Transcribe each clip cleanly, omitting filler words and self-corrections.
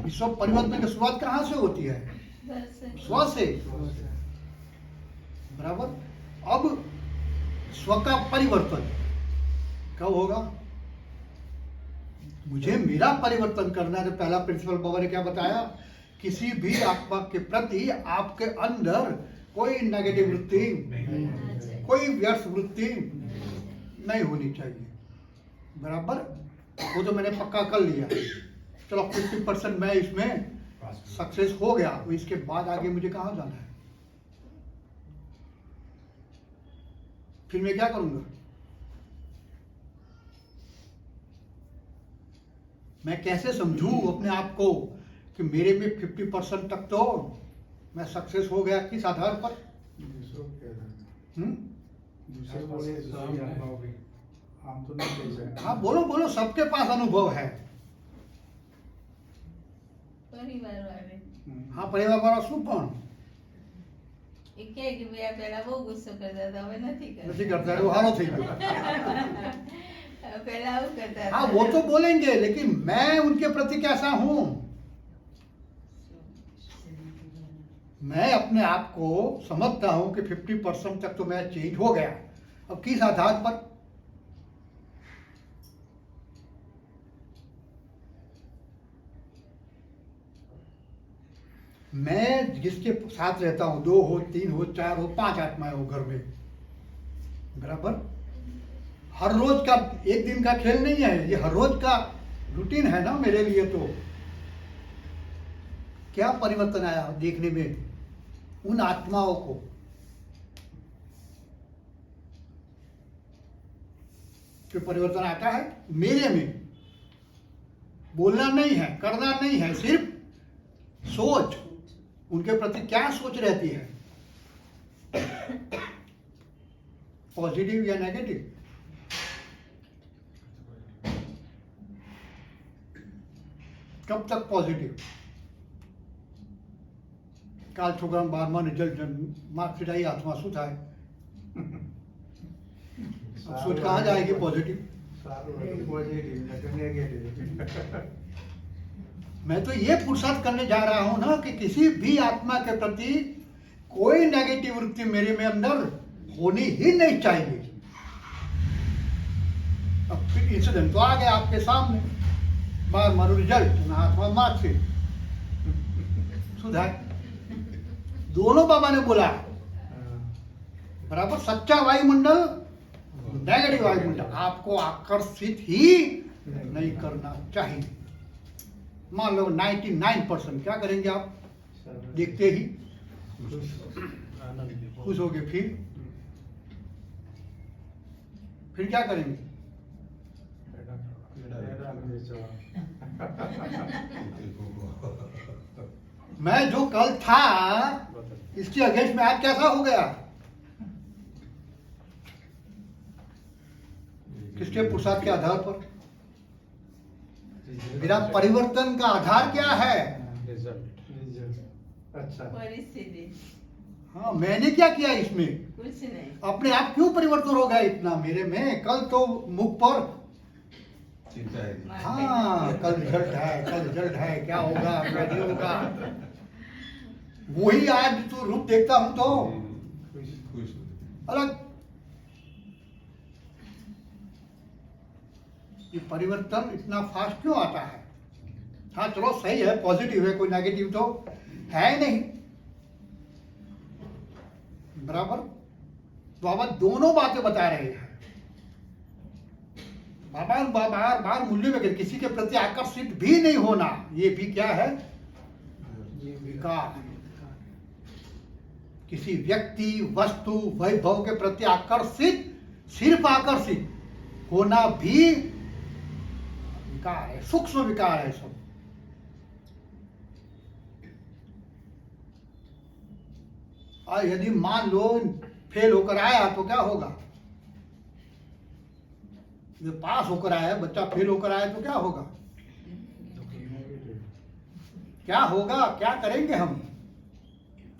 विश्व परिवर्तन की शुरुआत कहाँ से होती है? स्व से। बराबर। अब स्व का परिवर्तन कब होगा? मुझे मेरा परिवर्तन करना है। तो पहला प्रिंसिपल बाबा ने क्या बताया? किसी भी आत्मा के प्रति आपके अंदर कोई नेगेटिव वृत्ति, कोई व्यर्थ वृत्ति नहीं होनी चाहिए। बराबर। वो तो मैंने पक्का कर लिया। चलो 50% मैं इसमें सक्सेस हो गया। तो इसके बाद आगे मुझे कहाँ जाना है? फिर मैं क्या करूंगा? मैं कैसे समझूं अपने आप को कि मेरे में 50% तक तो मैं सक्सेस हो गया? किस आधार पर? हाँ बोलो बोलो, सबके पास अनुभव है। परिवार वाले। हाँ परिवार वाला શું પણ એ કહે કે ભાઈ આ પહેલા બહુ ગુસ્સો કરતા હતા, હવે નથી નથી करता, वो हारो થઈ गया। પહેલા આવું કરતા हाँ वो तो बोलेंगे, लेकिन मैं उनके प्रति कैसा हूँ? मैं अपने आप को समझता हूँ कि 50% तक तो मैं चेंज हो गया। अब किस आधार पर? मैं जिसके साथ रहता हूँ, 2 हो, 3 हो, 4 हो, 5 आत्माएं हो घर में। बराबर। हर रोज का एक दिन का खेल नहीं है, ये हर रोज का रूटीन है ना मेरे लिए। तो क्या परिवर्तन आया देखने में उन आत्माओं को? जो परिवर्तन आता है मेरे में, बोलना नहीं है, करना नहीं है, सिर्फ सोच। उनके प्रति क्या सोच रहती है? पॉजिटिव या नेगेटिव? कब तक पॉजिटिव? काल छोकरा 12 रिजल्ट मार्कशीट आई, हाथમાં શું થાય? अब सोच कहाँ जाएगी पॉजिटिव? मैं तो ये पुरुषार्थ करने जा रहा हूं ना कि किसी भी आत्मा के प्रति कोई नेगेटिव वृत्ति मेरे में अंदर होनी ही नहीं चाहिए। अब फिर इंसिडेंट तो आ गया आपके सामने, मारू रिजल्ट, हाथ में मार्कशीट, सुधार। दोनों बाबा ने बोला। बराबर। सच्चा वायुमंडल, नेगेटिव वायुमंडल आपको आकर्षित ही नहीं करना चाहिए। मान लो 99% क्या करेंगे आप? देखते ही खुश हो गए। फिर क्या करेंगे? मैं जो कल था इसके अगेंस्ट में आज कैसा हो गया? किसके पुरुषार्थ के आधार पर? मेरा परिवर्तन का आधार क्या है? अच्छा। परिस्थिति। हाँ मैंने क्या किया इसमें? कुछ नहीं। अपने आप क्यों परिवर्तन हो गया इतना मेरे में? कल तो मुख पर हाँ कल रिजल्ट है, कल रिजल्ट है, क्या होगा क्या नहीं होगा, वही आज तो रूप देखता हूं तो अलग। ये परिवर्तन इतना फास्ट क्यों आता है? हाँ चलो सही है, पॉजिटिव है, कोई नेगेटिव तो है नहीं। बराबर। बाबा दोनों बातें बता रहे हैं। बाबा बार बार मूल्य में किसी के प्रति आकर्षित भी नहीं होना, ये भी क्या है? विकार। किसी व्यक्ति, वस्तु, वैभव के प्रति आकर्षित, सिर्फ आकर्षित होना भी विकार है, सूक्ष्म विकार है सब। और यदि मान लो फेल होकर आया तो क्या होगा? जो पास होकर आया, बच्चा फेल होकर आया तो क्या होगा? क्या होगा? क्या करेंगे हम?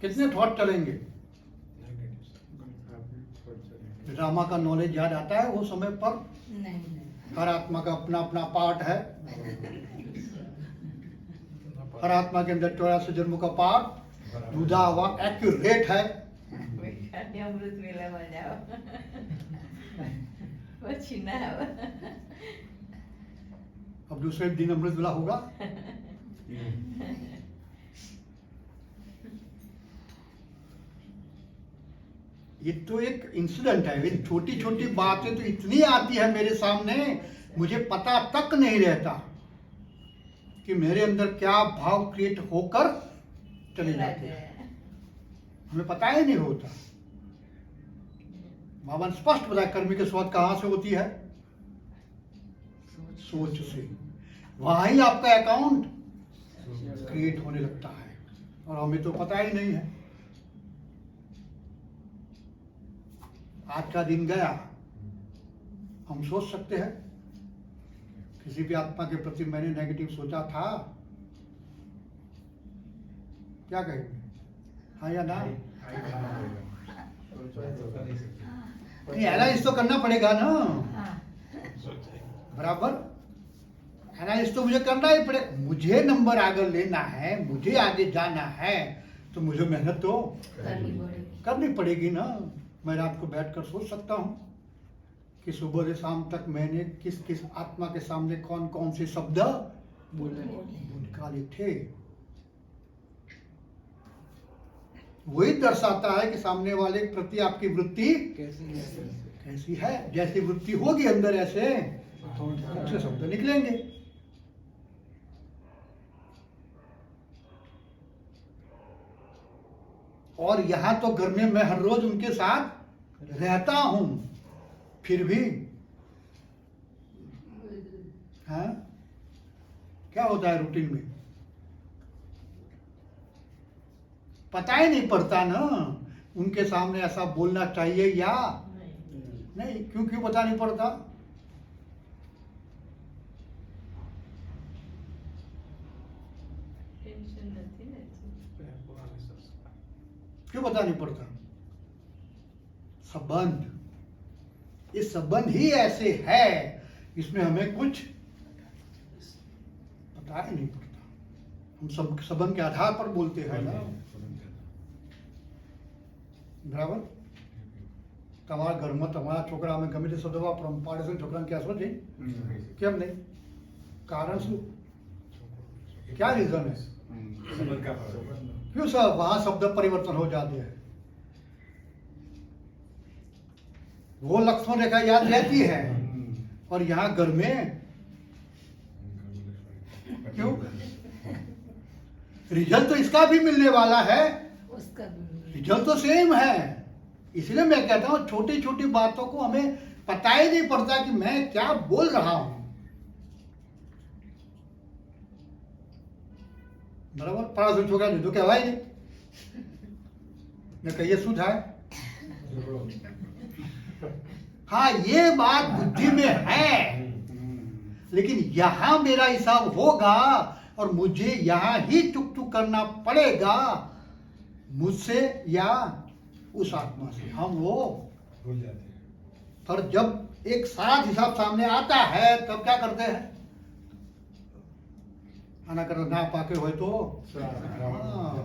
कितने थॉट चलेंगे? ड्रामा का नॉलेज याद आता है वो समय पर? नहीं। हर आत्मा का अपना अपना पार्ट है। हर आत्मा के अंदर 84 जन्मों का पाठ रुदा हुआ एक्यूरेट है। ખાલી અમૃત વેલામાં જાઓ પછી ના આવે अब दूसरे दिन अमृत वेला होगा। ये तो एक इंसिडेंट है। ये छोटी छोटी बातें तो इतनी आती है मेरे सामने, मुझे पता तक नहीं रहता कि मेरे अंदर क्या भाव क्रिएट होकर चले जाते हैं, हमें पता ही नहीं होता। बाबा ने स्पष्ट बताया कर्मी की शुरुआत कहां से होती है? सोच से। वहां ही आपका अकाउंट क्रिएट होने लगता है और हमें तो पता ही नहीं है। आज का दिन गया, हम सोच सकते हैं किसी भी आत्मा के प्रति मैंने नेगेटिव सोचा था, क्या कहेंगे? हाँ या ना? नहीं, एनालिसिस तो करना पड़ेगा ना, बराबर। एनालिसिस तो मुझे करना ही पड़ेगा। मुझे नंबर आगे लेना है, मुझे आगे जाना है, तो मुझे मेहनत तो करनी पड़ेगी ना। मैं रात को बैठकर सोच सकता हूँ कि सुबह से शाम तक मैंने किस किस आत्मा के सामने कौन कौन से शब्द निकाले थे। वही दर्शाता है कि सामने वाले के प्रति आपकी वृत्ति कैसी है। जैसी वृत्ति होगी अंदर, ऐसे अच्छे शब्द निकलेंगे। और यहां तो घर में मैं हर रोज उनके साथ रहता हूं, फिर भी हाँ क्या होता है रूटीन में? पता ही नहीं पड़ता ना उनके सामने ऐसा बोलना चाहिए या नहीं। क्यों क्यों पता नहीं पड़ता? ટેન્શન નથી ને क्यों पता नहीं पड़ता? संबंध, ये संबंध ही ऐसे है, इसमें हमें कुछ पता ही नहीं पड़ता। हम सब संबंध के आधार पर बोलते हैं ना, बराबर। તમારા ઘરમાં તમારા છોકરા અમે ગમે તે શબ્દ વાપરો, પાડોશી છોકરાને કહેશો જ કેમ નહીં? કારણ શું? क्या रीजन है? क्यों सब वहां शब्द परिवर्तन हो जाते हैं? वो लक्ष्मण रेखा याद रहती है और यहाँ घर में क्यों? रिजल्ट तो इसका भी मिलने वाला है, उसका भी रिजल्ट तो सेम है। इसलिए मैं कहता हूँ छोटी छोटी बातों को हमें पता ही नहीं पड़ता कि मैं क्या बोल रहा हूं, बराबर। पड़ा छोकरा जो कहवाय नहीं, मैं कहिए शुद्ध है। हाँ ये बात बुद्धि में है, लेकिन यहां मेरा हिसाब होगा और मुझे यहां ही चुक चुक करना पड़ेगा, मुझसे या उस आत्मा से। हम वो भूल जाते हैं। पर जब एक साथ हिसाब सामने आता है तब क्या करते हैं? आना कर ना पाके हो तो हाँ।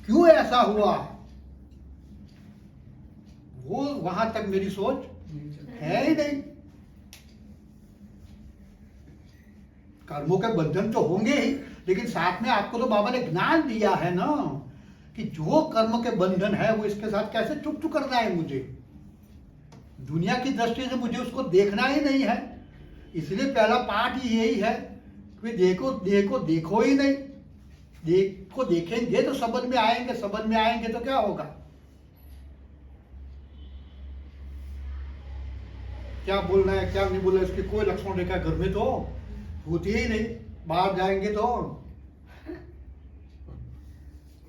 क्यों ऐसा हुआ? वो वहां तक मेरी सोच है ही नहीं। कर्मों के बंधन तो होंगे ही, लेकिन साथ में आपको तो बाबा ने ज्ञान दिया है ना कि जो कर्म के बंधन है वो इसके साथ कैसे चुप चुप करना है। मुझे दुनिया की दृष्टि से मुझे उसको देखना ही नहीं है। इसलिए पहला पाठ ही यही है कि देखो देखो देखो ही नहीं। देखो देखेंगे तो समझ में आएंगे, समझ में आएंगे तो क्या होगा? क्या बोलना है क्या नहीं बोलना है इसकी कोई लक्ष्मण रेखा घर में तो होती ही नहीं। बाहर जाएंगे तो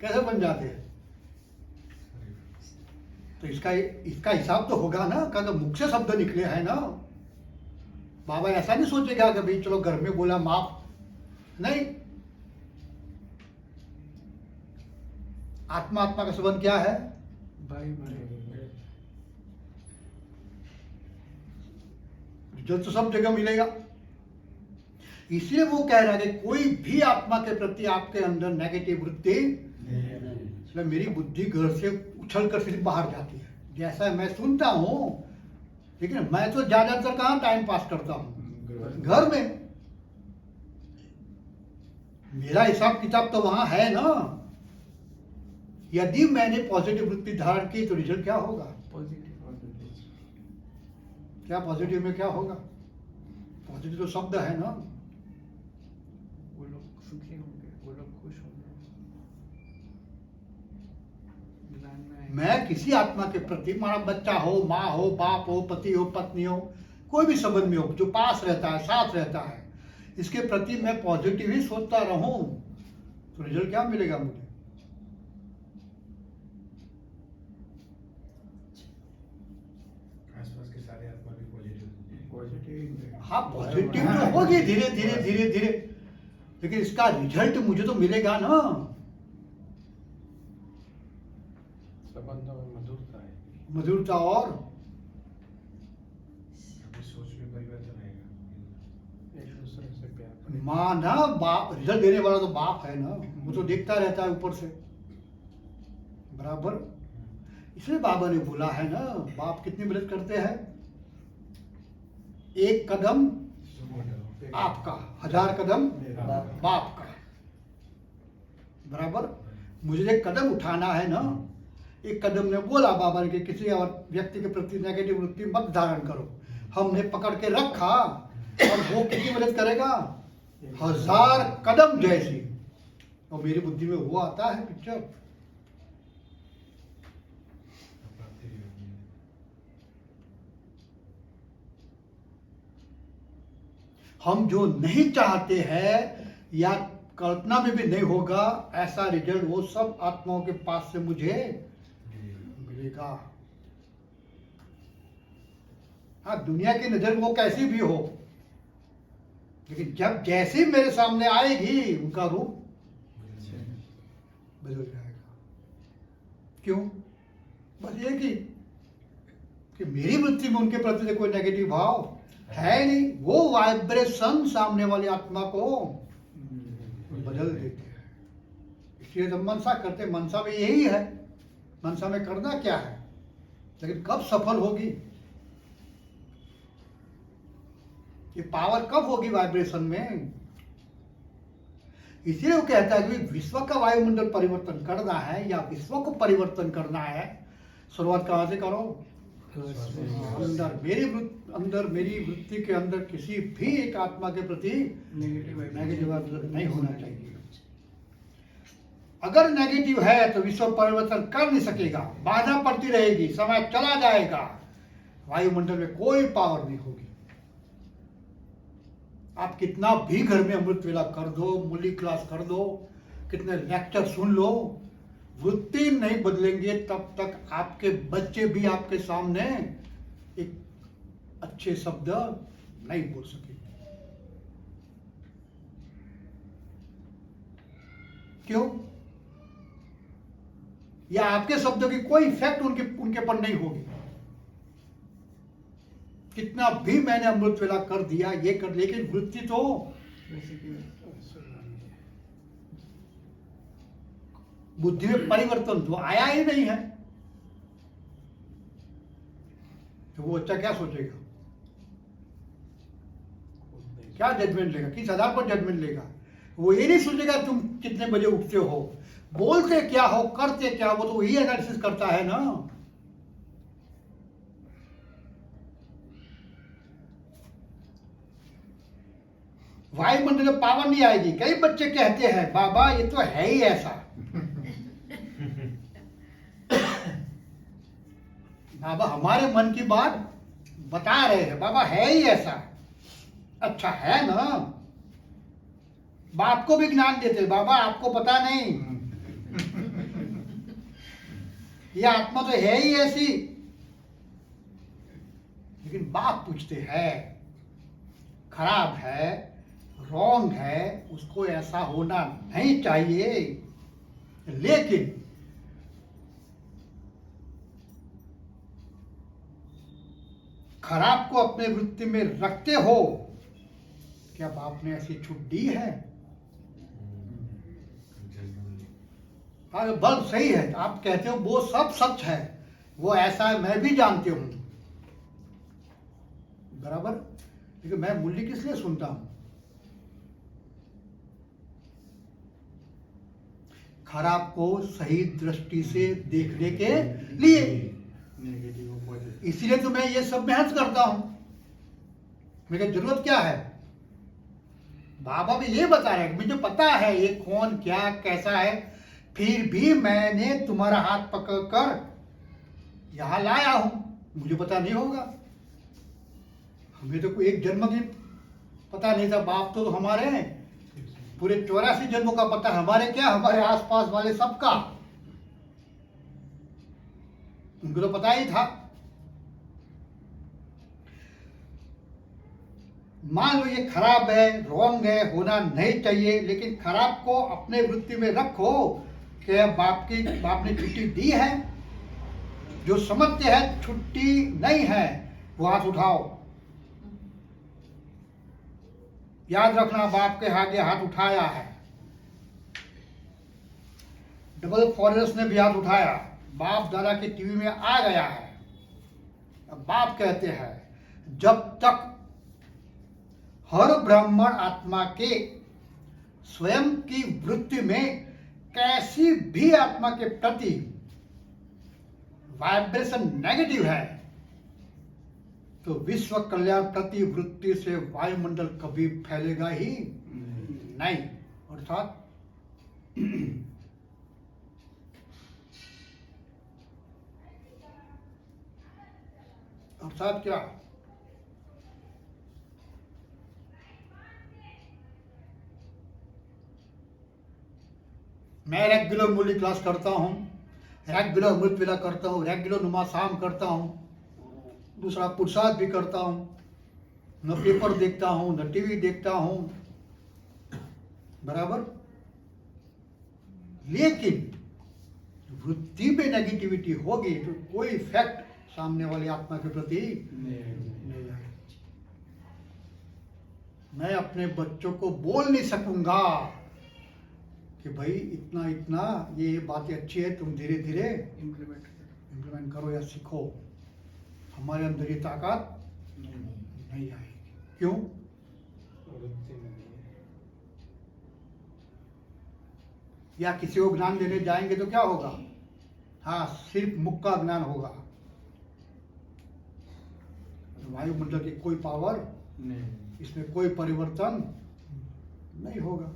कैसे बन जाते हैं? तो इसका हिसाब तो होगा ना, का मुख्य शब्द निकले हैं ना। बाबा ऐसा नहीं सोचेगा कि भाई चलो घर में बोला माफ, नहीं। आत्मा आत्मा का संबंध क्या है? भाई जो तो सब जगह मिलेगा। इसलिए वो कह रहा है कि कोई भी आत्मा के प्रति आपके अंदर नेगेटिव वृत्ति, इसलिए मेरी बुद्धि घर से उछल कर सिर्फ बाहर जाती है। जैसा मैं सुनता हूँ, लेकिन मैं तो ज्यादातर कहाँ टाइम पास करता हूँ, घर में। मेरा हिसाब किताब तो वहां है ना। यदि मैंने पॉजिटिव वृत्ति धारण की तो रिजल्ट क्या होगा? क्या पॉजिटिव में क्या होगा? पॉजिटिव तो शब्द है ना। वो लोग सुखी होंगे, वो लोग खुश होंगे। मैं किसी आत्मा के प्रति, हमारा बच्चा हो, माँ हो, बाप हो, पति हो, पत्नी हो, कोई भी संबंध में हो जो पास रहता है, साथ रहता है, इसके प्रति मैं पॉजिटिव ही सोचता रहूं तो रिजल्ट क्या मिलेगा मुझे? आसपास के सारे आत्मा भी पॉजिटिव। हाँ, पॉजिटिव तो होगी धीरे धीरे धीरे धीरे, लेकिन इसका रिजल्ट मुझे तो मिलेगा ना। संबंधों में मधुरता है, मधुरता और सोच में परिवर्तन आएगा, एक दूसरे से प्यार। माँ ना बाप, रिजल्ट देने वाला तो बाप है ना, वो तो देखता रहता है ऊपर से, बराबर। इसलिए बाबा ने बोला है ना, बाप कितनी मदद करते हैं? एक कदम आपका, 1000 कदम बाप का, बराबर। मुझे एक कदम उठाना है ना। एक कदम ने बोला बाबा ने कि किसी और व्यक्ति के प्रति नेगेटिव वृत्ति मत धारण करो। हमने पकड़ के रखा और वो कितनी मदद करेगा? 1000 कदम जैसी। और मेरी बुद्धि में वो आता है पिक्चर। हम जो नहीं चाहते हैं या कल्पना में भी नहीं होगा, ऐसा रिजल्ट वो सब आत्माओं के पास से मुझे मिलेगा। हाँ, दुनिया की नजर वो कैसी भी हो, लेकिन जब जैसे मेरे सामने आएगी उनका रूप बदल जाएगा। क्यों? बस ये कि मेरी वृत्ति में उनके प्रति कोई नेगेटिव भाव है नहीं। वो वाइब्रेशन सामने वाली आत्मा को बदल देते हैं। इसलिए जब मनसा करते, मनसा में यही है। मनसा में करना क्या है, लेकिन कब सफल होगी, ये पावर कब होगी वाइब्रेशन में? इसलिए वो कहता है कि विश्व का वायुमंडल परिवर्तन करना है या विश्व को परिवर्तन करना है, शुरुआत कहां से करो? अंदर मेरी वृत्ति के अंदर किसी भी एक आत्मा के प्रति नेगेटिव नहीं होना चाहिए। अगर नेगेटिव है तो विश्व परिवर्तन कर नहीं सकेगा, बाधा पड़ती रहेगी, समय चला जाएगा, वायुमंडल में कोई पावर नहीं होगी। आप कितना भी घर में अमृत वेला कर दो, मूली क्लास कर दो, कितने लेक्चर सुन लो, वृत्ति नहीं बदलेंगे तब तक आपके बच्चे भी आपके सामने एक अच्छे शब्द नहीं बोल सकेंगे। क्यों? या आपके शब्दों की कोई इफेक्ट उनके पर नहीं होगी। कितना भी मैंने अमृत वेला कर दिया, ये कर, लेकिन वृत्ति तो बुद्धि में परिवर्तन तो आया ही नहीं है। तो वो बच्चा क्या सोचेगा, क्या जजमेंट लेगा, किस आधार पर जजमेंट लेगा? वो ये नहीं सोचेगा तुम कितने बजे उठते हो, बोलते क्या हो, करते क्या हो, तो वही एनालिसिस करता है ना। वायुमंडल में पावर नहीं आएगी। कई बच्चे कहते हैं बाबा ये तो है ही ऐसा। बाबा हमारे मन की बात बता रहे हैं, बाबा है ही ऐसा। अच्छा है ना, बाप को भी ज्ञान देते, बाबा आपको पता नहीं, ये आत्मा तो है ही ऐसी। लेकिन बाप पूछते हैं खराब है, रॉन्ग है, उसको ऐसा होना नहीं चाहिए, लेकिन खराब को अपने वृत्ति में रखते हो, क्या बाप ने ऐसी छूट दी है? अगर बल्ब सही है, आप कहते हो वो सब सच है, वो ऐसा है, मैं भी जानती हूं, बराबर, लेकिन मैं मूल्य किस लिए सुनता हूं? खराब को सही दृष्टि से देखने के लिए। नेगेटिव और पॉजिटिव। इसीलिए तो मैं ये सब मेहनत करता हूं। मेरी जरूरत क्या है? बाबा भी ये बता रहे हैं, मुझे पता है ये कौन क्या कैसा है, फिर भी मैंने तुम्हारा हाथ पकड़कर यहां लाया हूं। मुझे पता नहीं होगा? हमें तो कोई एक जन्म की पता नहीं था, बाप तो हमारे हैं पूरे 84 जन्मों का पता है। हमारे क्या, हमारे आसपास वाले सबका, उनको तो पता ही था। मान लो ये खराब है, रॉन्ग है, होना नहीं चाहिए, लेकिन खराब को अपने वृत्ति में रखो कि बाप ने छुट्टी दी है। जो समझते हैं छुट्टी नहीं है वो हाथ उठाओ। याद रखना, बाप के आगे हाथ उठाया है। डबल फॉरेस्ट ने भी हाथ उठाया, बाप दादा की टीवी में आ गया है। अब बाप कहते हैं जब तक हर ब्राह्मण आत्मा के स्वयं की वृत्ति में कैसी भी आत्मा के प्रति वाइब्रेशन नेगेटिव है, तो विश्व कल्याण प्रति वृत्ति से वायुमंडल कभी फैलेगा ही नहीं। अर्थात क्या? मैं रेगुलर मूल्य क्लास करता हूं, रेगुलर अमृत वेला करता हूं, रेगुलर नुमा शाम करता हूं, दूसरा पुरुषार्थ भी करता हूं, न पेपर देखता हूं, न टीवी देखता हूं, बराबर, लेकिन वृत्ति में नेगेटिविटी होगी तो कोई इफेक्ट सामने वाली आत्मा के प्रति नहीं आएगा। मैं अपने बच्चों को बोल नहीं सकूंगा कि भाई इतना इतना ये बातें अच्छी है, तुम धीरे धीरे इम्प्लीमेंट करो या सीखो। हमारे अंदर ये ताकत नहीं आएगी। क्यों? या किसी को ज्ञान देने जाएंगे तो क्या होगा? हाँ, सिर्फ मुख का ज्ञान होगा, वायुमंडल की कोई पावर नहीं, इसमें कोई परिवर्तन नहीं होगा।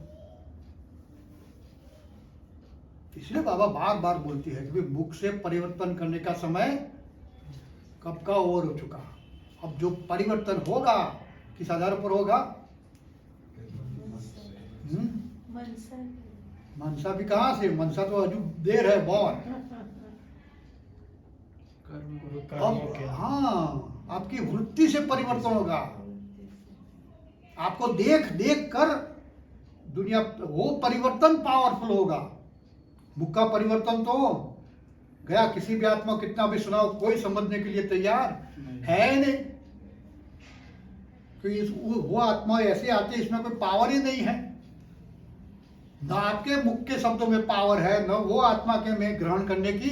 इसलिए बाबा बार बार बोलती है कि मुख से परिवर्तन करने का समय कब का ओवर हो चुका। अब जो परिवर्तन होगा किस आधार पर होगा? मनसा भी कहां से? मनसा तो अजू देर है बहुत। अब हाँ, आपकी वृत्ति से परिवर्तन होगा। आपको देख देख कर दुनिया, वो परिवर्तन पावरफुल होगा। मुख का परिवर्तन तो गया, किसी भी आत्मा कितना भी सुनाओ कोई समझने के लिए तैयार है नहीं। तो वो आत्मा ऐसे आती है, इसमें कोई पावर ही नहीं है। न आपके मुख के शब्दों में पावर है, न वो आत्मा के में ग्रहण करने की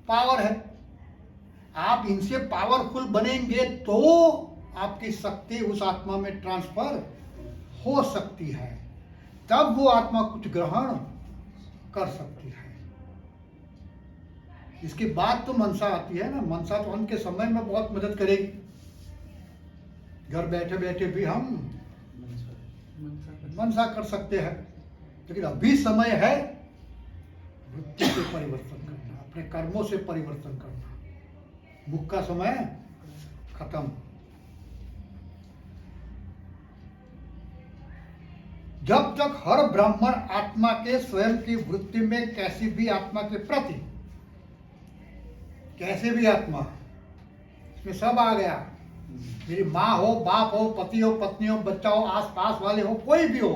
पावर है। आप इनसे पावरफुल बनेंगे तो आपकी शक्ति उस आत्मा में ट्रांसफर हो सकती है, तब वो आत्मा कुछ ग्रहण कर सकती है। इसके बाद तो मनसा आती है ना। मनसा तो अंत के समय में बहुत मदद करेगी। घर बैठे बैठे भी हम मनसा कर सकते हैं, लेकिन अभी समय है वृत्ति से परिवर्तन करना, अपने कर्मों से परिवर्तन करना। मुख का समय खत्म। जब तक हर ब्राह्मण आत्मा के स्वयं की वृत्ति में कैसी भी आत्मा के प्रति, कैसे भी आत्मा, इसमें सब आ गया, मेरी माँ हो, बाप हो, पति हो, पत्नी हो, बच्चा हो, आसपास वाले हो, कोई भी हो,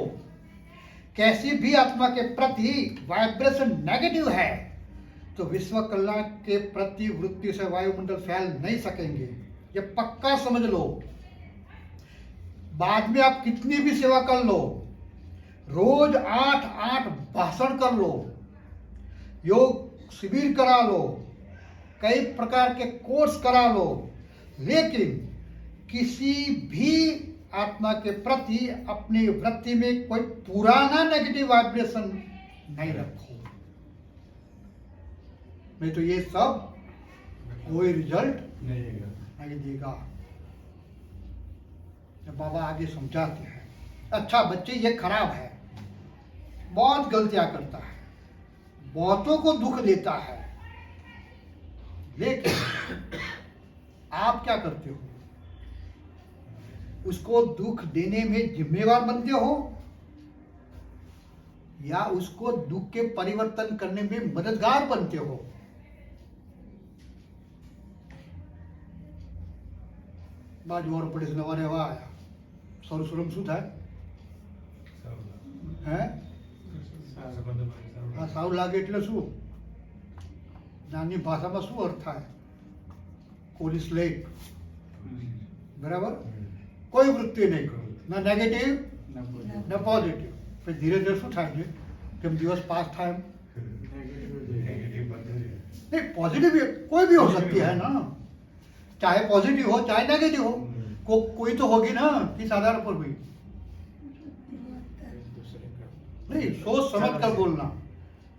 कैसी भी आत्मा के प्रति वाइब्रेशन नेगेटिव है, तो विश्व कल्याण के प्रति वृत्ति से वायुमंडल फैल नहीं सकेंगे। ये पक्का समझ लो। बाद में आप कितनी भी सेवा कर लो, रोज 8 भाषण कर लो, योग शिविर करा लो, कई प्रकार के कोर्स करा लो, लेकिन किसी भी आत्मा के प्रति अपनी वृत्ति में कोई पुराना नेगेटिव वाइब्रेशन नहीं रखो, नहीं तो ये सब कोई रिजल्ट नहीं देगा। जब बाबा आगे समझाते हैं, अच्छा बच्चे ये खराब है, बहुत गलतियां करता है, बहुतों को दुख देता है, लेकिन आप क्या करते हो? उसको दुख देने में जिम्मेवार बनते हो या उसको दुख के परिवर्तन करने में मददगार बनते हो? બાજુ વાળો પડે નવારે હવા આયા સૌર સુરમ શું થાય હે આ સાવ લાગે એટલે શું? નાની ભાષામાં શું અર્થ થાય? કોલિસ્લેટ, બરાબર? કોઈ વૃત્તિ નહીં, ના નેગેટિવ ના પોઝિટિવ. પછી ધીરે ધીરે શું થાય છે? કેમ દિવસ પાસ થાય એમ? नहीं पॉजिटिव कोई भी हो सकती है ना, चाहे पॉजिटिव हो चाहे नेगेटिव हो, कोई तो होगी ना किस आधार पर हुई? नहीं, सोच समझ कर बोलना।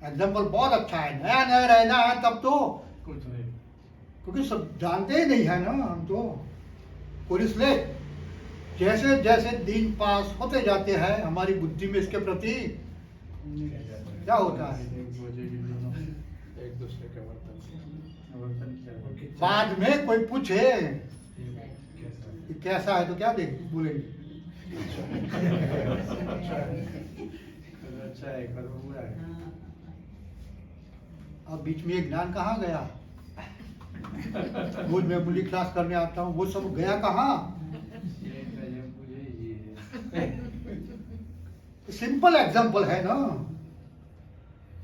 एग्जाम्पल बहुत अच्छा है, नया नया रहना है तब तो कुछ नहीं, क्योंकि सब जानते ही नहीं है ना हम तो। और इसलिए जैसे जैसे दिन पास होते जाते हैं हमारी बुद्धि में इसके प्रति क्या होता है? एक दूसरे के वर्तन बाद में कोई पूछे कि कैसा है तो क्या बोलेंगे? अच्छा है, करो हुआ है। अब बीच में एक ज्ञान कहाँ गया? रोज मैं मूली क्लास करने आता हूँ, वो सब गया कहाँ? सिंपल एग्जाम्पल है ना।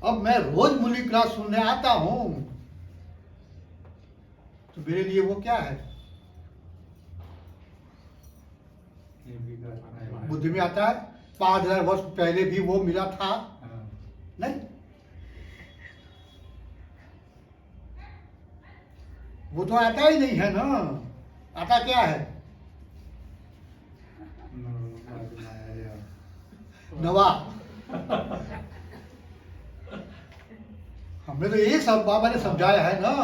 अब मैं रोज मूली क्लास सुनने आता हूँ तो मेरे लिए वो क्या है? बुद्धि में आता है 5000 वर्ष पहले भी वो मिला था? नहीं, वो तो आता ही नहीं है ना। आता क्या है? नवा। हमने तो यही सब बाबा ने समझाया है ना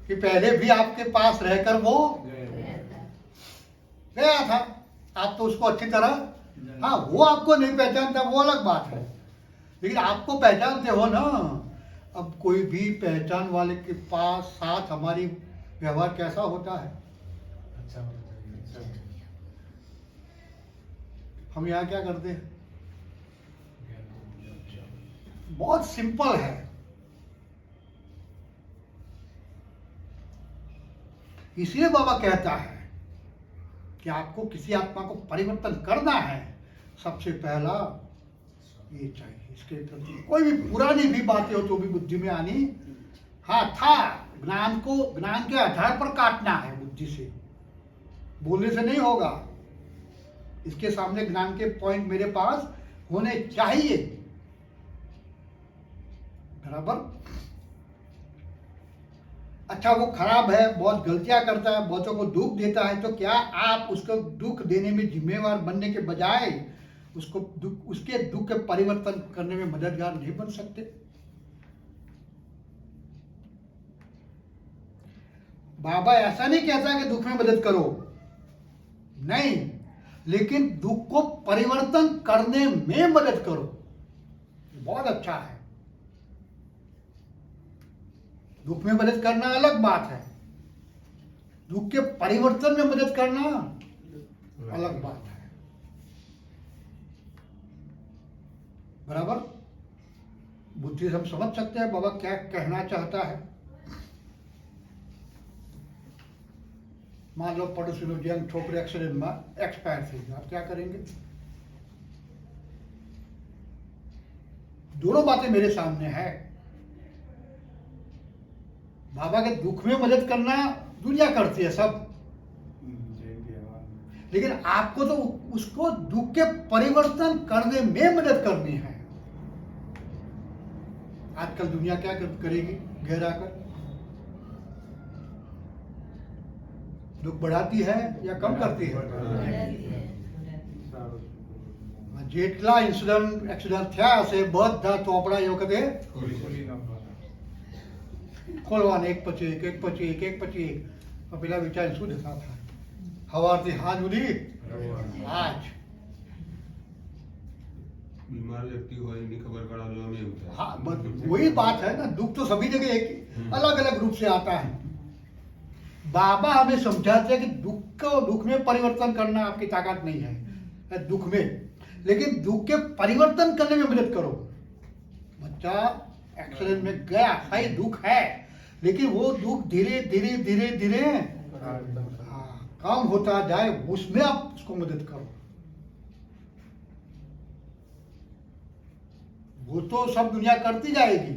कि पहले भी आपके पास रहकर वो गया था, आप तो उसको अच्छी तरह, हाँ वो आपको नहीं पहचानता वो अलग बात है, लेकिन आपको पहचानते हो ना। अब कोई भी पहचान वाले के पास साथ हमारी व्यवहार कैसा होता है? अच्छा होना चाहिए। हम यहाँ क्या करते हैं? बहुत सिंपल है। इसलिए बाबा कहता है कि आपको किसी आत्मा को परिवर्तन करना है, सबसे पहला ये चाहिए। इसके प्रति कोई भी पुरानी भी बातें हो तो भी बुद्धि में आनी, हाँ था, ज्ञान को ज्ञान के आधार पर काटना है बुद्धि से, बोलने से नहीं होगा। इसके सामने ज्ञान के पॉइंट मेरे पास होने चाहिए, बराबर? अच्छा वो खराब है, बहुत गलतियां करता है, बहुतों को दुख देता है, तो क्या आप उसको दुख देने में जिम्मेवार बनने के बजाय उसको उसके दुख के परिवर्तन करने में मददगार नहीं बन सकते? बाबा ऐसा नहीं कहता कि दुख में मदद करो, नहीं, लेकिन दुख को परिवर्तन करने में मदद करो, बहुत अच्छा है। दुख में मदद करना अलग बात है, दुख के परिवर्तन में मदद करना अलग बात है, बराबर? बुद्धि से हम समझ सकते हैं बाबा क्या कहना चाहता है। मान लो पड़ोसी लोग जंग ठोकर एक्सीडेंट में एक्सपायर थे, आप क्या करेंगे? दोनों बातें मेरे सामने है। बाबा के दुख में मदद करना दुनिया करती है सब, लेकिन आपको तो उसको दुख के परिवर्तन करने में मदद करनी है। आजकल दुनिया क्या करेगी? गहरा कर दुख बढ़ाती है या कम करती है? જેટલા એક્સિડન્ટ થયા હશે બધા ચોપડા એ વખતે ખોલવાના એક પછી એક. પેલા વિચાર શું દશા થાય? સવારથી સાંજ સુધી આજ. बीमार व्यक्ति हो इनकी खबर करा लो हमें होता है। हाँ, वही बात है ना, दुख तो सभी जगह एक अलग अलग रूप से आता है। बाबा हमें समझाते हैं कि दुख में परिवर्तन करना आपकी ताकत नहीं है, दुख में, लेकिन दुख के परिवर्तन करने में मदद करो। बच्चा एक्सीडेंट में गया, सही दुख है, लेकिन वो दुख धीरे धीरे धीरे धीरे कम होता जाए, उसमें आप उसको मदद करो। वो तो सब दुनिया करती जाएगी,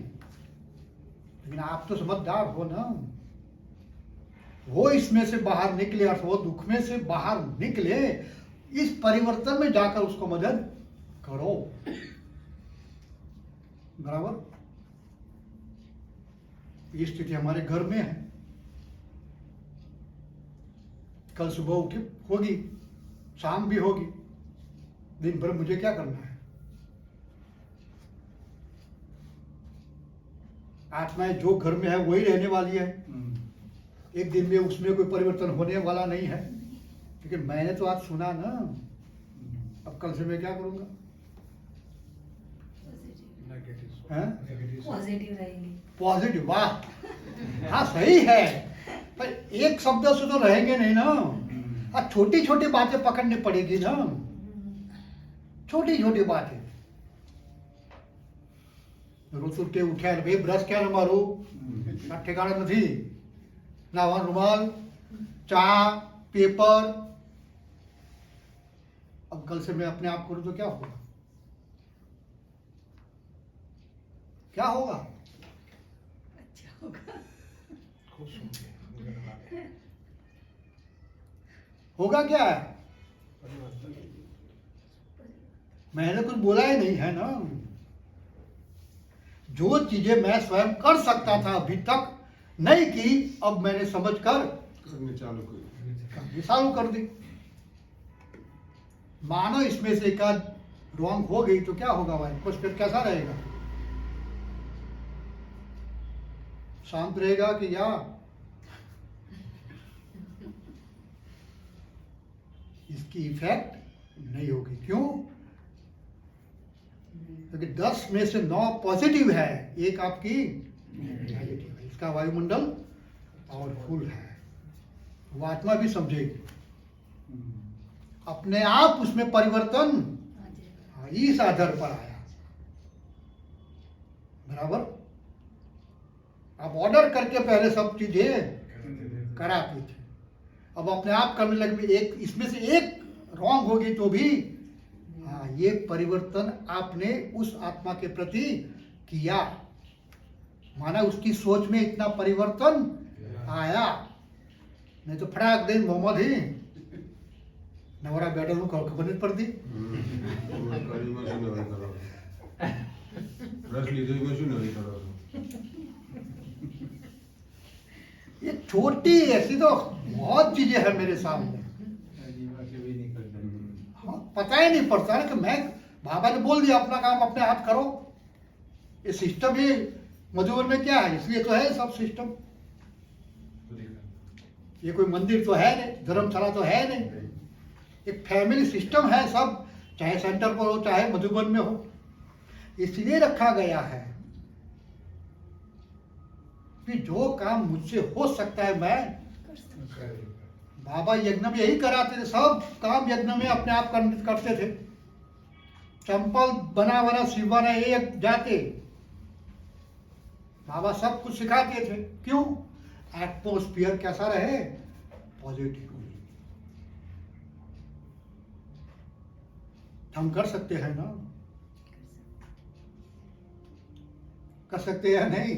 लेकिन आप तो समझदार हो ना। वो इसमें से बाहर निकले, अर्थात वो दुख में से बाहर निकले, इस परिवर्तन में जाकर उसको मदद करो। बराबर? ये स्थिति हमारे घर में है। कल सुबह उठे होगी, शाम भी होगी, दिन भर मुझे क्या करना है? आत्माएं जो घर में है वही रहने वाली है। एक दिन में उसमें कोई परिवर्तन होने वाला नहीं है। लेकिन मैंने तो आज सुना ना, अब कल से मैं क्या करूंगा? पॉजिटिव रहेंगे। पॉजिटिव, वाह, हाँ सही है, पर एक शब्द से तो रहेंगे नहीं ना। अब छोटी छोटी बातें पकड़नी पड़ेगी ना, छोटी छोटी बातें। रोज उठे भाई ब्रश क्या न मारो, ठिकाना नहीं, नावा रुमाल, चाय, पेपर। अब कल से मैं अपने आप करूं तो क्या होगा? क्या होगा? अच्छा होगा। होगा क्या है? मैंने कुछ बोला ही नहीं है ना। जो चीजें मैं स्वयं कर सकता था अभी तक नहीं की, अब मैंने समझकर करने चालू कर दी। मानो इसमें से एक आध रॉन्ग हो गई तो क्या होगा भाई? कुछ फिर कैसा रहेगा? शांत रहेगा कि या इसकी इफेक्ट नहीं होगी? क्यों? क्योंकि 10 में से 9 पॉजिटिव है, एक आपकी नेगेटिव है। इसका वायुमंडल पावरफुल है, वो आत्मा भी समझेगी, अपने आप उसमें परिवर्तन इस आधार पर आया। बराबर? आप ऑर्डर करके पहले सब चीजें कराती थे, अब अपने आप करने लगे। एक इसमें से एक रॉन्ग होगी तो भी हाँ, ये परिवर्तन आपने उस आत्मा के प्रति किया, माना उसकी सोच में इतना परिवर्तन आया। नहीं तो फटाक दे मोहम्मद ही नवरा बैठल हूँ खबर नहीं पड़ती। ये छोटी ऐसी तो बहुत चीजें हैं मेरे सामने, पता ही नहीं पड़ता ना कि मैं, बाबा ने बोल दिया अपना काम अपने हाथ करो। ये सिस्टम ही मधुबन में क्या है, इसलिए तो है सब सिस्टम। ये कोई मंदिर तो है नहीं, धर्मशाला तो है नहीं, एक फैमिली सिस्टम है सब, चाहे सेंटर पर हो चाहे मधुबन में हो, इसलिए रखा गया है कि जो काम मुझसे हो सकता है मैं, बाबा यज्ञ में यही कराते थे, सब काम यज्ञ में अपने आप करते थे। चंपल बनाना सिलवाना एक जाते, बाबा सब कुछ सिखाते थे। क्यों? एटमोस्फियर कैसा रहे? पॉजिटिव। हम कर सकते हैं ना? कर सकते हैं नहीं?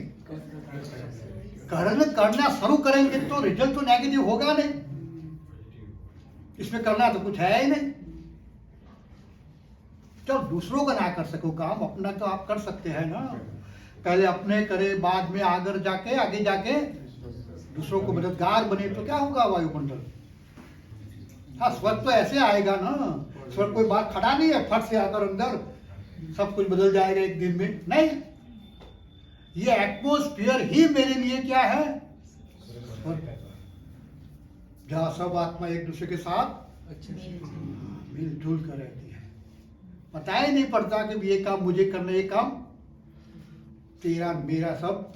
करना शुरू करेंगे तो रिजल्ट तो नेगेटिव होगा नहीं। इसमें करना तो कुछ है ही नहीं। चलो दूसरों का ना कर सको काम, अपना तो आप कर सकते हैं ना। पहले अपने करे, बाद में आगे जाके दूसरों को मददगार बने तो क्या होगा वायुमंडल। हाँ, स्वर्ग तो ऐसे आएगा ना, स्वर्ग कोई बात खड़ा नहीं है फट से आकर अंदर सब कुछ बदल जाएगा एक दिन में, नहीं। ये एटमोस्फियर ही मेरे लिए क्या है, जहाँ सब आत्मा एक दूसरे के साथ मिलजुल कर रहती है। पता ही नहीं पड़ता कि ये काम मुझे करना, ये काम तेरा मेरा सब,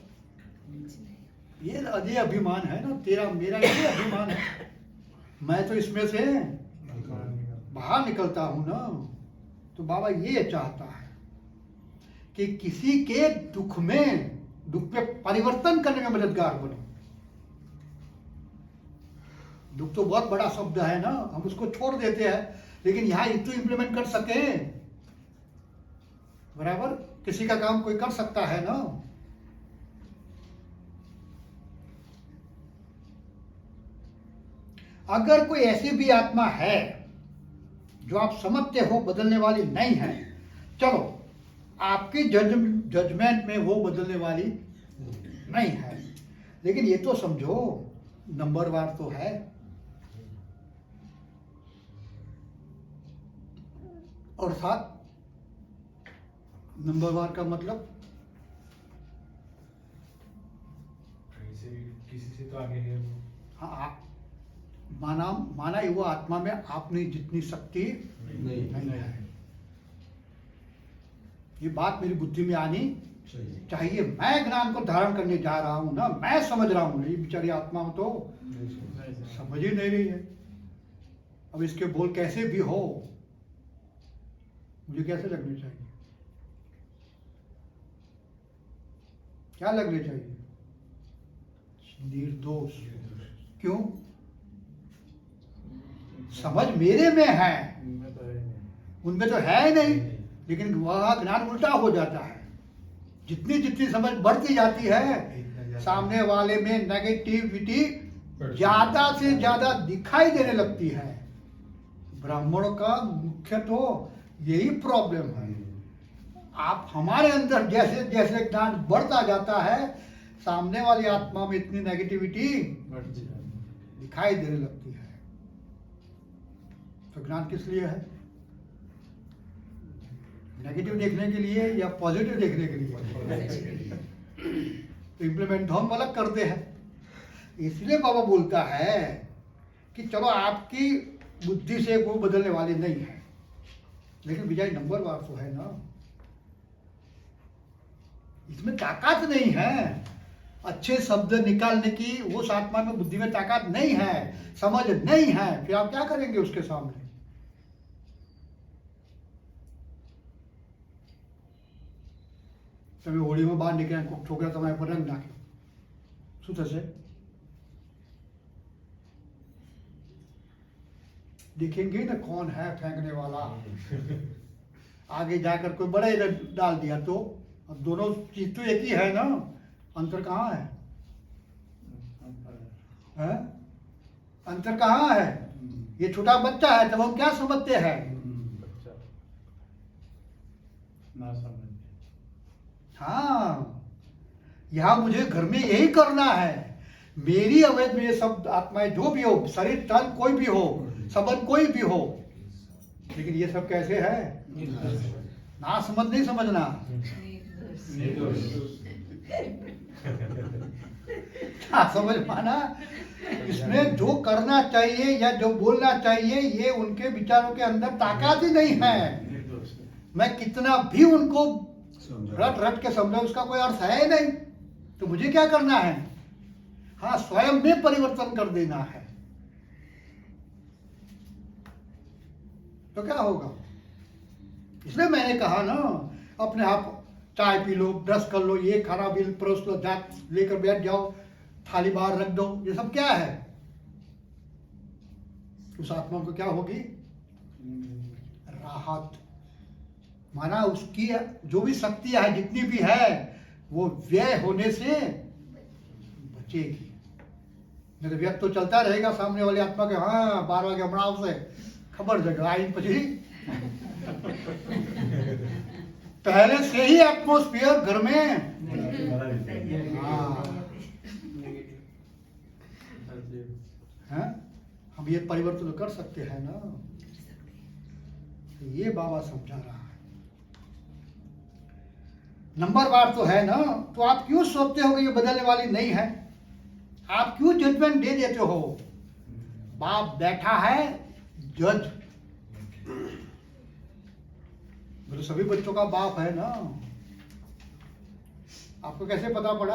ये अभिमान है ना, तेरा मेरा ये अभिमान है। मैं तो इसमें से बाहर निकलता हूं ना। तो बाबा ये चाहता है कि किसी के दुख में परिवर्तन करने में मददगार बनो। दुख तो बहुत बड़ा शब्द है ना, हम उसको छोड़ देते हैं, लेकिन यहां इसको इंप्लीमेंट कर सके, बराबर किसी का काम कोई कर सकता है ना। अगर कोई ऐसी भी आत्मा है जो आप समझते हो बदलने वाली नहीं है, चलो आपकी जजमेंट में वो बदलने वाली नहीं है, लेकिन ये तो समझो नंबरवार तो है। और साथ नंबरवार का मतलब किसी से तो आगे है वो। हाँ, माना वो आत्मा में आपने जितनी शक्ति नहीं है। ये बात मेरी बुद्धि में आनी चाहिए। मैं ज्ञान को धारण करने जा रहा हूं ना, मैं समझ रहा हूं, ये बेचारी आत्मा तो समझ ही नहीं रही है। अब इसके बोल कैसे भी हो, मुझे कैसे लगने चाहिए, क्या लगने चाहिए, निर्दोष। क्यों? समझ मेरे में है, उनमें तो है ही नहीं, लेकिन वह ज्ञान उल्टा हो जाता है। जितनी जितनी समझ बढ़ती जाती है, सामने वाले में नेगेटिविटी ज्यादा से ज्यादा दिखाई देने लगती है। ब्राह्मणों का मुख्य तो यही प्रॉब्लम है। आप हमारे अंदर जैसे जैसे ज्ञान बढ़ता जाता है, सामने वाली आत्मा में इतनी नेगेटिविटी दिखाई देने लगती है। तो ज्ञान किस लिए है? नेगेटिव देखने के लिए या पॉजिटिव देखने के लिए? तो इम्प्लीमेंट हम अलग करते हैं। इसलिए बाबा बोलता है कि चलो आपकी बुद्धि से वो बदलने वाली नहीं है, लेकिन विजय नंबरवार तो है ना। इसमें ताकत नहीं है अच्छे शब्द निकालने की, उस आत्मा में बुद्धि में ताकत नहीं है, समझ नहीं है, फिर आप क्या करेंगे उसके सामने? તમે હોળીમાં બહાર નીકળ્યા, કોઈક છોકરા તમારા પર રંગ નાખ્યો, શું થશે? देखेंगे ना कौन है फेंकने वाला। आगे जाकर कोई बड़ा इधर डाल दिया तो अब दोनों चीज तो एक ही है ना, अंतर कहाँ है? हैं? अंतर कहाँ है? ये छोटा बच्चा है, तब हम क्या समझते हैं? ना समझ। हाँ, यहाँ मुझे घर में यही करना है। मेरी अवैध में ये सब आत्माएं जो भी हो, शरीर तन कोई भी हो, संबंध कोई भी हो, लेकिन ये सब कैसे है? ना समझ नहीं समझना। हाँ, समझ पाना। इसमें जो करना चाहिए या जो बोलना चाहिए, ये उनके विचारों के अंदर ताकत ही नहीं है। मैं कितना भी उनको रट रट के समझा, उसका कोई अर्थ है ही नहीं। तो मुझे क्या करना है? हाँ, स्वयं में परिवर्तन कर देना है। तो क्या होगा? इसलिए मैंने कहा ना, अपने आप चाय पी लो, ब्रश कर लो, ये खाना भी परोस लो, दांत लेकर बैठ जाओ, थाली बाहर रख दो, ये सब क्या है? उस आत्मा को क्या होगी? राहत। माना उसकी जो भी शक्तियां है, जितनी भी है, वो व्यय होने से बचेगी। नहीं तो व्यक्त तो चलता रहेगा सामने वाली आत्मा के, हाँ 12 वागे हमारा से खबर जगह आई पची पहले से ही एटमोस्फियर घर में। हाँ हैं? हम ये परिवर्तन कर सकते हैं ना, ये बाबा समझा रहा है। नंबर बार तो है ना, तो आप क्यों सोचते हो कि ये बदलने वाली नहीं है? आप क्यों जजमेंट दे देते हो? बाप बैठा है जज, तो सभी बच्चों का बाप है ना। आपको कैसे पता पड़ा?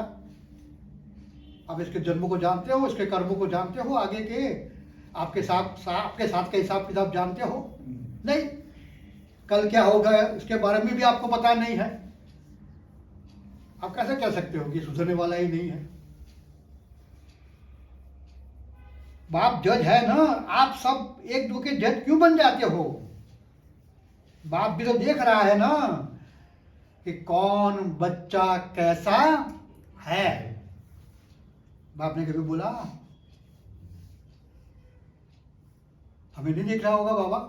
आप इसके जन्म को जानते हो, इसके कर्मों को जानते हो, आगे के आपके साथ का हिसाब किताब जानते हो? नहीं। कल क्या होगा इसके बारे में भी आपको पता नहीं है। आप कैसे कह सकते हो कि सुधरने वाला ही नहीं है? बाप जज है ना, आप सब एक दो के जज क्यों बन जाते हो? बाप भी तो देख रहा है ना कि कौन बच्चा कैसा है। बाप ने कभी बोला? हमें नहीं देख रहा होगा बाबा?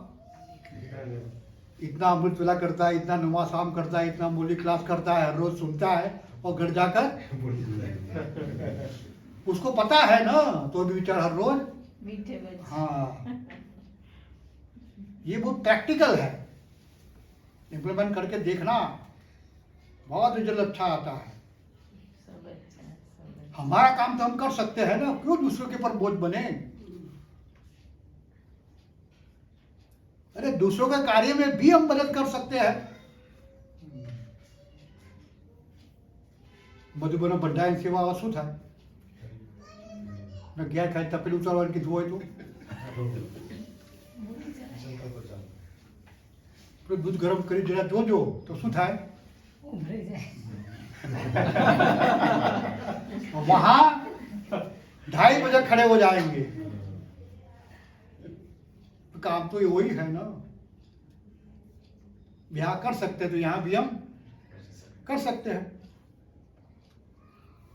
इतना अमृत वेला करता है, इतना नुमा शाम करता है, इतना मूली क्लास करता है, हर रोज सुनता है, और घर जाकर उसको पता है ना, तो भी विचार हर रोज मीठे बच्चे। हाँ, ये बहुत प्रैक्टिकल है। इम्प्लीमेंट करके देखना, बहुत रिजल्ट अच्छा आता है। सब अच्छा। हमारा काम तो हम कर सकते हैं ना, क्यों दूसरों के ऊपर बोझ बने? अरे दूसरों के कार्य में भी हम मदद कर सकते हैं। मधुबन बड्डा सेवा असूत है न, गैर खाई तपेल उतारवा की धोए तो दूध गरम करी जरा जोजो तो शू थाय? वहां 2:30 बजे खड़े हो जाएंगे। तो काम तो वही है ना। यहाँ कर सकते तो यहाँ भी हम कर सकते हैं।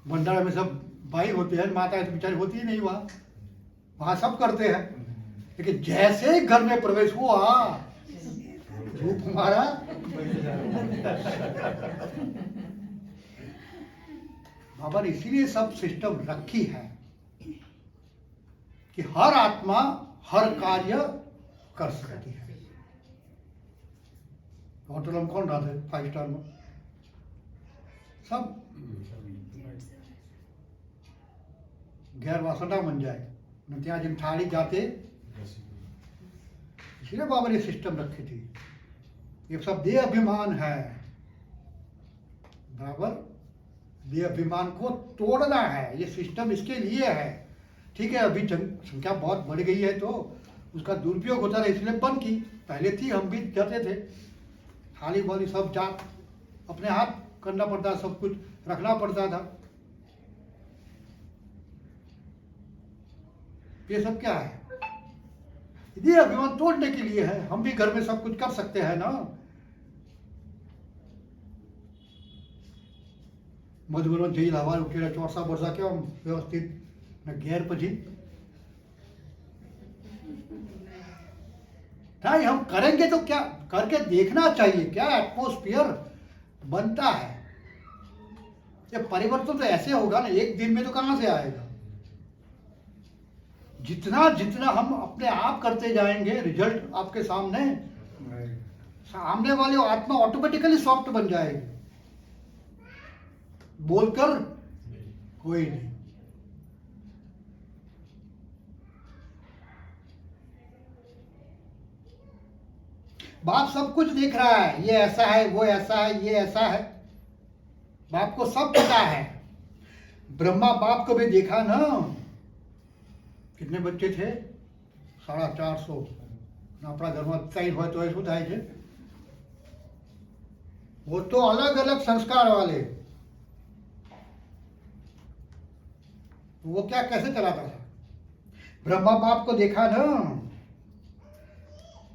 भंडारा में सब भाई होते हैं, माता तो बेचारी होती ही नहीं, वहां सब करते हैं। लेकिन जैसे ही घर में प्रवेश हुआ, रूप हमारा बाबा ने इसीलिए सब सिस्टम रखी है कि हर आत्मा हर कार्य कर सकती है। होटल में कौन रहते 5 स्टार में? सब गैर वासना बन जाए न, त्या जिन ठाड़ी जाते। इसलिए बाबा ने सिस्टम रखी थी। ये सब देह अभिमान है, बराबर। देह अभिमान को तोड़ना है, ये सिस्टम इसके लिए है। ठीक है, अभी जनसंख्या बहुत बढ़ गई है तो उसका दुरुपयोग होता है, इसलिए बंद की। पहले थी, हम भी करते थे। थाली वाली सब जात अपने हाथ करना पड़ता, सब कुछ रखना पड़ता था। ये सब क्या है? ये अभिमान तोड़ने के लिए है। हम भी घर में सब कुछ कर सकते हैं ना। मधुबन जेल हवा उठेला 4 वर्षा क्या व्यवस्थित न गैर पजी नहीं, हम करेंगे तो क्या करके देखना चाहिए, क्या एटमोस्फियर बनता है। ये परिवर्तन तो ऐसे होगा ना, एक दिन में तो कहां से आएगा। जितना जितना हम अपने आप करते जाएंगे, रिजल्ट आपके सामने सामने वाले आत्मा ऑटोमेटिकली सॉफ्ट बन जाएगी। बोलकर कोई नहीं। बाप सब कुछ देख रहा है, ये ऐसा है, वो ऐसा है, ये ऐसा है। बाप को सब पता है। ब्रह्मा बाप को भी देखा ना, कितने बच्चे थे? 450 अपना घर में तय हो तो शू थाय छे? वो तो अलग अलग संस्कार वाले। वो क्या कैसे चलाता था? ब्रह्मा बाप को देखा ना,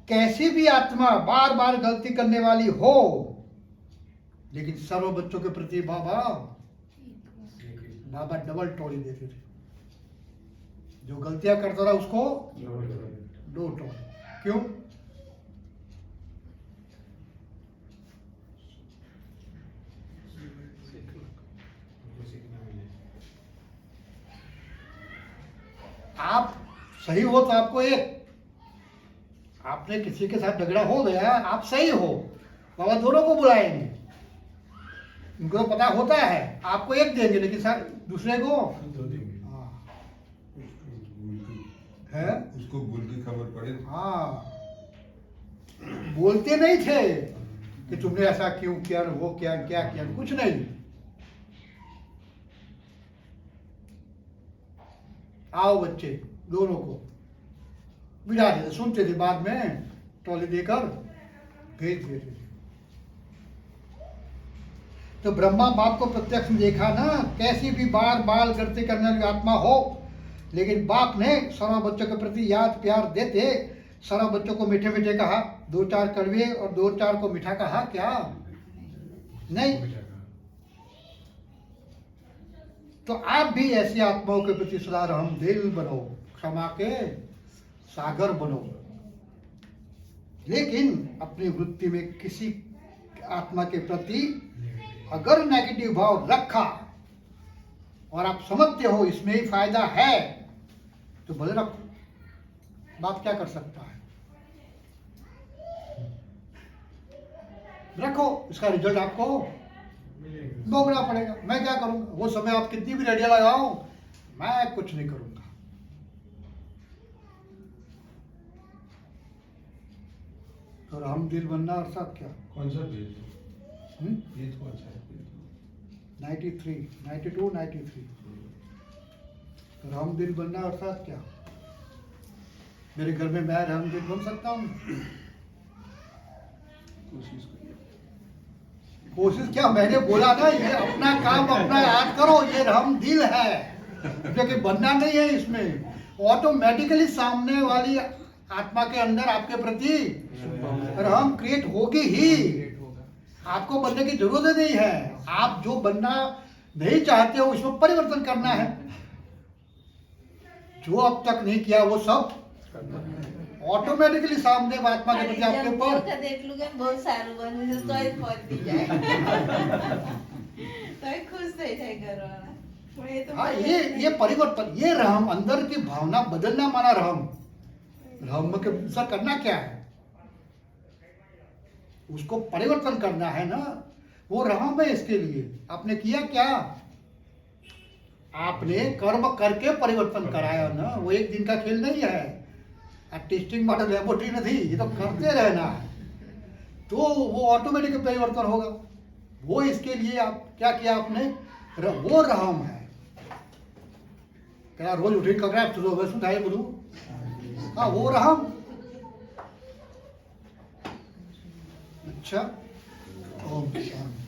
कैसी भी आत्मा बार बार गलती करने वाली हो, लेकिन सर्व बच्चों के प्रति बाबा डबल टोली देते थे। जो गलतियां करता रहा उसको डोंट टॉलरेट। क्यों? आप सही हो तो आपको एक, आपने किसी के साथ झगड़ा हो गया, आप सही हो, बाबा दोनों को बुलाएंगे, उनको तो पता होता है, आपको एक देंगे लेकिन दूसरे को हाँ है, उसको भूल की खबर पड़े। हाँ बोलते नहीं थे कि तुमने ऐसा क्यों किया, वो क्या क्या किया, कुछ नहीं। आओ बच्चे, दोनों को बिठा देते, सुनते थे, बाद में टॉली देकर भेज देते थे। तो ब्रह्मा बाप को प्रत्यक्ष में देखा ना, कैसी भी बार बार गलती करने वाली आत्मा हो, लेकिन बाप ने सर्व बच्चों के प्रति याद प्यार देते, सर्व बच्चों को मीठे मीठे कहा, 2-4 कड़वे और 2-4 को मीठा कहा क्या? नहीं। तो आप भी ऐसी आत्माओं के प्रति सदा रहम दिल बनो, क्षमा के सागर बनो, लेकिन अपनी वृत्ति में किसी आत्मा के प्रति अगर नेगेटिव भाव रखा और आप समझते हो इसमें ही फायदा है, तो भले रखो, बाप क्या कर सकता है, रखो, इसका रिजल्ट आपको भोगना पड़ेगा। मैं क्या करूंगा, वो समय आप कितनी भी रेडियो लगाओ, मैं कुछ नहीं करूंगा। तो राम दिल बनना अर्थात क्या? कौन सा पेज? पेज कौन सा है? 92, 93। तो राम दिल बनना अर्थात क्या? मेरे घर में मैं राम दिल बन सकता हूँ? कोशिश क्या, मैंने बोला ना, ये अपना काम अपना याद करो, ये राम दिल है, क्योंकि बनना नहीं है इसमें। ऑटोमेटिकली सामने वाली आत्मा के अंदर आपके प्रति रहम क्रिएट होगी ही, आपको बनने की जरूरत नहीं है। आप जो बनना नहीं चाहते हो उसमें परिवर्तन करना है, जो अब तक नहीं किया वो सब ऑटोमेटिकली सामने आत्मा के प्रति आपके ऊपर એટલું કેમ બહુ સારું બન્યું છે તોય પહોંચી જાય તોય ખુશ થઈ જાય ઘરવાળા પણ એ તો हाँ, ये परिवर्तन, ये रहम, अंदर की भावना बदलना माना रहम। रहम के अनुसार करना क्या है, उसको परिवर्तन करना है ना, वो रहम है। इसके लिए आपने किया क्या? आपने कर्म करके परिवर्तन कराया ना, वो एक दिन का खेल नहीं है, टेस्टिंग मॉडल लेबोरेटरी नहीं, ये तो करते रहना है, तो वो ऑटोमेटिक परिवर्तन होगा। वो इसके लिए आप क्या किया आपने, वो रहम है। क्या रोज उठी कर रहा है तो सुनाए बोलू, हाँ वो रहम। अच्छा, ओम शांति।